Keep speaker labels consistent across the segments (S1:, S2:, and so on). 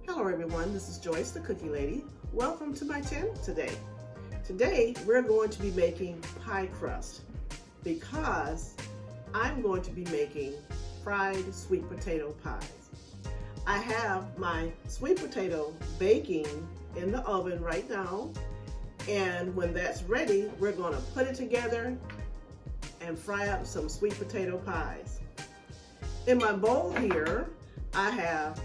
S1: Hello everyone, this is Joyce, the Cookie Lady. Welcome to my channel today. Today we're going to be making pie crust because I'm going to be making fried sweet potato pies. I have my sweet potato baking in the oven right now, and when that's ready, we're going to put it together and fry up some sweet potato pies. In my bowl here, I have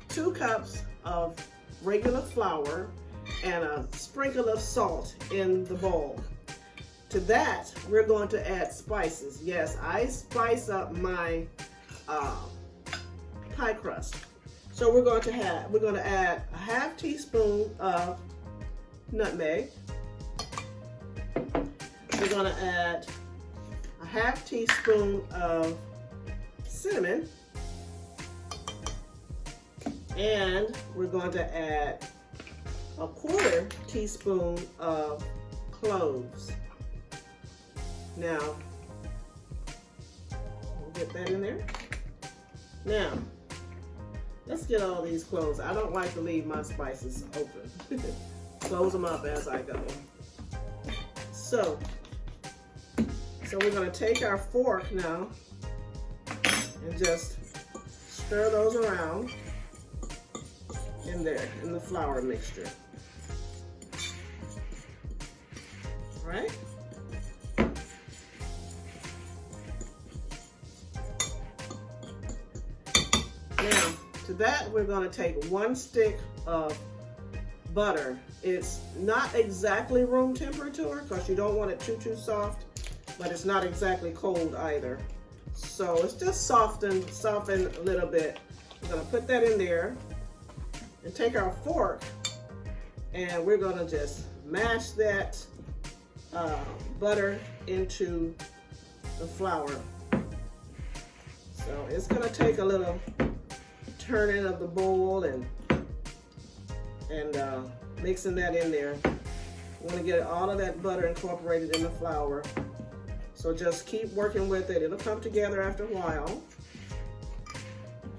S1: 2 cups of regular flour and a sprinkle of salt in the bowl. To that, we're going to add spices. Yes, I spice up my pie crust. So we're going to add a 1/2 teaspoon of nutmeg. We're going to add a 1/2 teaspoon of cinnamon. And we're going to add a 1/4 teaspoon of cloves. Now, we'll get that in there. Now, let's get all these cloves. I don't like to leave my spices open. Close them up as I go. So we're going to take our fork now and just stir those around in there, in the flour mixture. All right? Now, to that, we're going to take 1 stick of butter. It's not exactly room temperature because you don't want it too soft, but it's not exactly cold either. So it's just softened a little bit. We're going to put that in there and take our fork, and we're going to just mash that butter into the flour. So it's going to take a little turning of the bowl and mixing that in there. We want to get all of that butter incorporated in the flour. So just keep working with it. It'll come together after a while.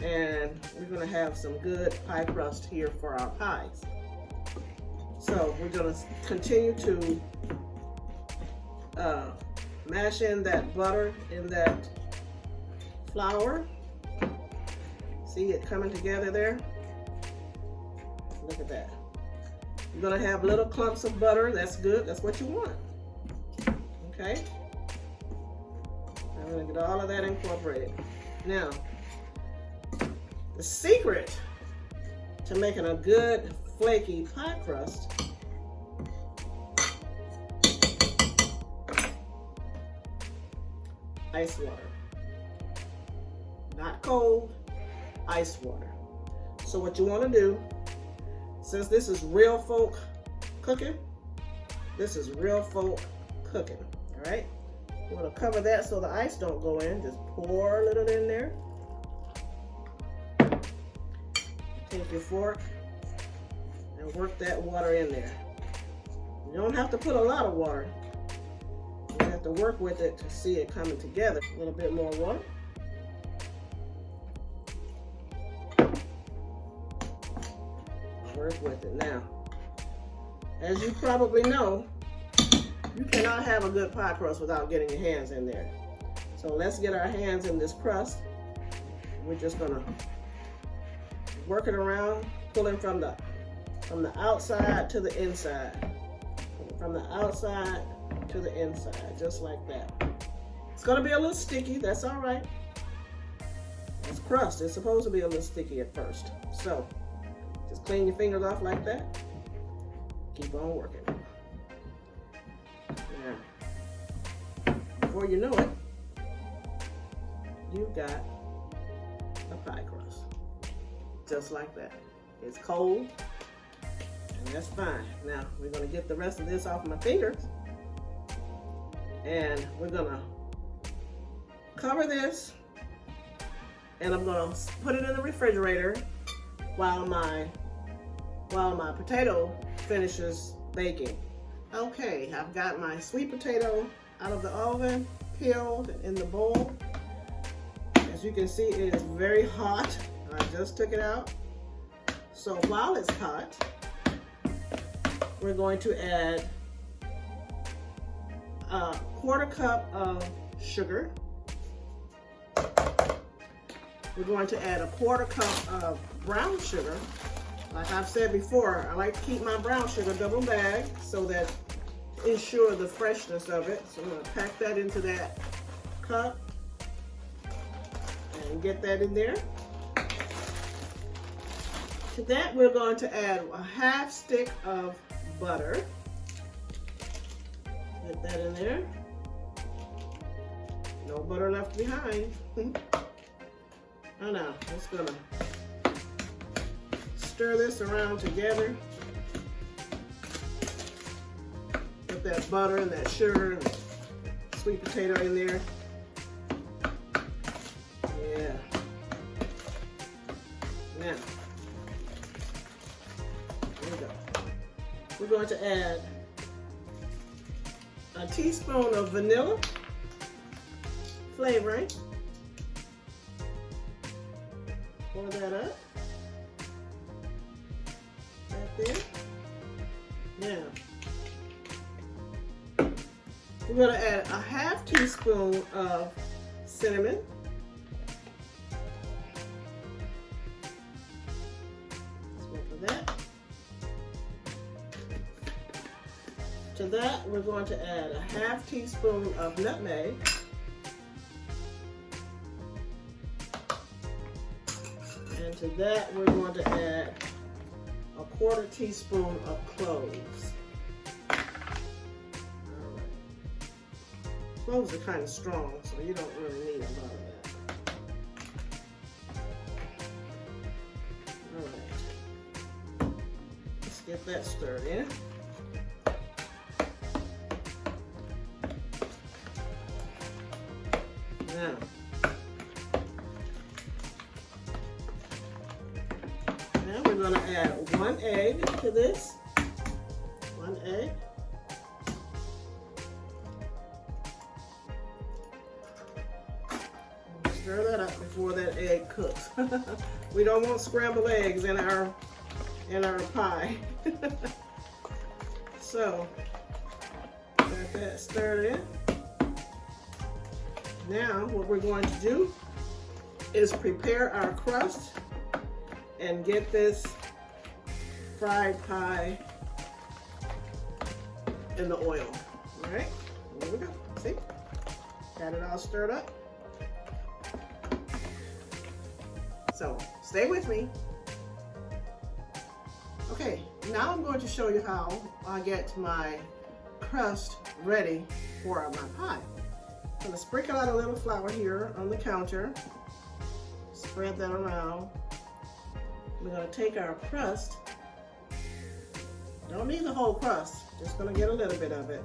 S1: And we're going to have some good pie crust here for our pies. So we're going to continue to mash in that butter in that flour. See it coming together there? Look at that. You're going to have little clumps of butter. That's good. That's what you want. Okay? I'm going to get all of that incorporated. Now, the secret to making a good flaky pie crust ice water. Not cold, ice water. So what you want to do, since this is real folk cooking, all right? You want to cover that so the ice don't go in. Just pour a little in there. Take your fork and work that water in there. You don't have to put a lot of water. You have to work with it to see it coming together. A little bit more water. Work with it. Now, as you probably know, you cannot have a good pie crust without getting your hands in there. So let's get our hands in this crust. We're just gonna work it around, pulling from the outside to the inside. From the outside to the inside, just like that. It's gonna be a little sticky, that's all right. It's crust, it's supposed to be a little sticky at first. So, just clean your fingers off like that. Keep on working. Now, before you know it, you've got a pie crust. Just like that. It's cold, and that's fine. Now, we're going to get the rest of this off my fingers, and we're going to cover this, and I'm going to put it in the refrigerator while my potato finishes baking. Okay, I've got my sweet potato out of the oven, peeled in the bowl. As you can see, it is very hot. I just took it out. So while it's hot, we're going to add a 1/4 cup of sugar. We're going to add a 1/4 cup of brown sugar. Like I've said before, I like to keep my brown sugar double bagged so that ensure the freshness of it. So I'm going to pack that into that cup and get that in there. To that, we're going to add a 1/2 stick of butter. Get that in there. No butter left behind. Oh no, just gonna stir this around together. Put that butter and that sugar and sweet potato in there. Yeah. Now, there we go. We're going to add a teaspoon of vanilla flavoring. Pour that up. Right there. Now, we're going to add a 1/2 teaspoon of cinnamon. Let's go for that. To that, we're going to add a 1/2 teaspoon of nutmeg. And to that, we're going to add a 1/4 teaspoon of cloves. All right. Cloves are kind of strong, so you don't really need a lot of that. All right. Let's get that stirred in. Now, we're going to add 1 egg to this. 1 egg. Stir that up before that egg cooks. We don't want scrambled eggs in our pie. So, got that stirred in. Now, what we're going to do is prepare our crust and get this fried pie in the oil. All right, here we go. See? Got it all stirred up. So, stay with me. Okay, now I'm going to show you how I get my crust ready for my pie. I'm going to sprinkle out a little flour here on the counter. Spread that around. We're going to take our crust. Don't need the whole crust. Just going to get a little bit of it.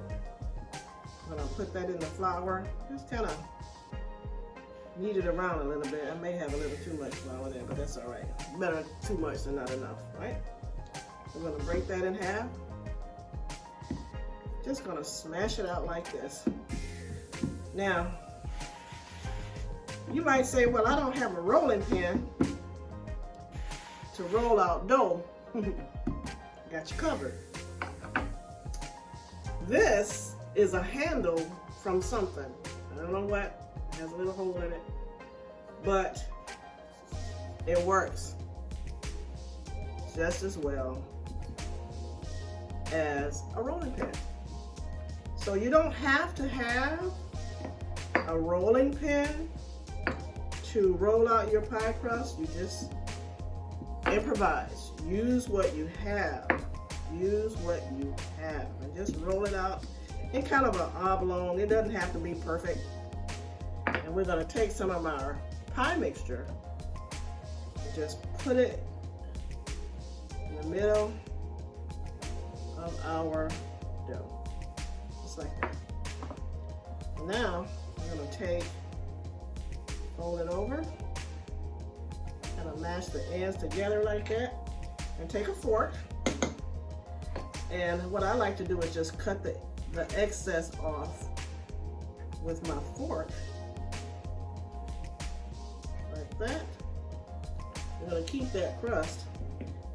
S1: I'm going to put that in the flour. Just kind of knead it around a little bit. I may have a little too much flour there, but that's all right. Better too much than not enough, right? We're going to break that in half. Just going to smash it out like this. Now, you might say, well, I don't have a rolling pin to roll out dough. Got you covered. This is a handle from something. I don't know what. It has a little hole in it. But it works just as well as a rolling pin. So you don't have to have a rolling pin to roll out your pie crust. You just improvise. Use what you have. Use what you have and just roll it out in kind of an oblong. It doesn't have to be perfect. And we're going to take some of our pie mixture and just put it in the middle of our dough. Just like that. Now, we're going to fold it over, kind of mash the ends together like that, and take a fork. And what I like to do is just cut the excess off with my fork, like that. We're going to keep that crust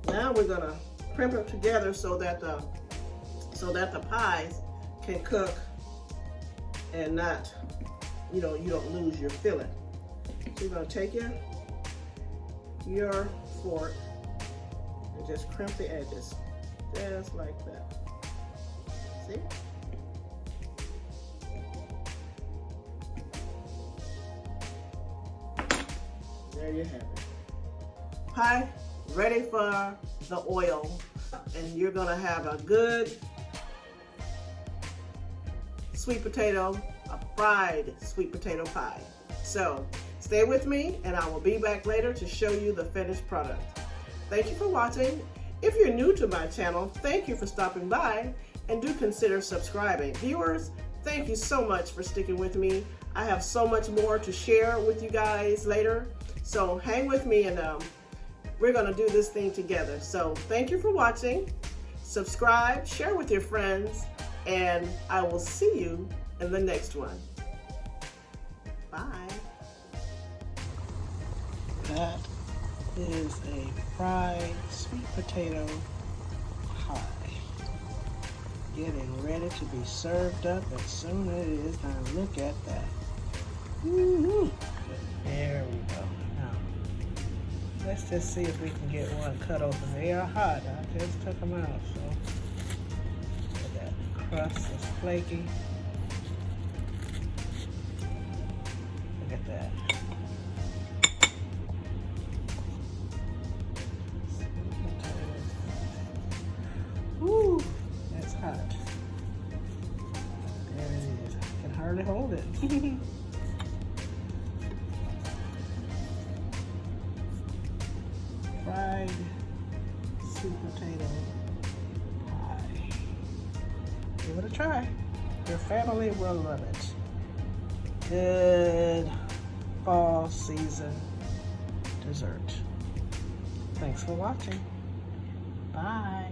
S1: Now we're gonna crimp them together so that the pies can cook and not, you don't lose your filling. So you're gonna take your fork and just crimp the edges, just like that. See? There you have it. Pie ready for the oil, and you're gonna have a good sweet potato, a fried sweet potato pie. So stay with me and I will be back later to show you the finished product. Thank you for watching. If you're new to my channel, thank you for stopping by, and do consider subscribing. Viewers, thank you so much for sticking with me. I have so much more to share with you guys later. So hang with me, and we're gonna do this thing together. So thank you for watching. Subscribe, share with your friends, and I will see you in the next one. Bye. That is a fried sweet potato pie. Getting ready to be served up as soon as it is time. Look at that. Woo-hoo. There we go. Now, let's just see if we can get one cut open. They are hot. I just took them out, so look at that crust is flaky. Look at that. Woo, that's hot. There it is. I can hardly hold it. Fried sweet potato pie. Give it a try. Your family will love it. Good fall season dessert. Thanks for watching. Bye.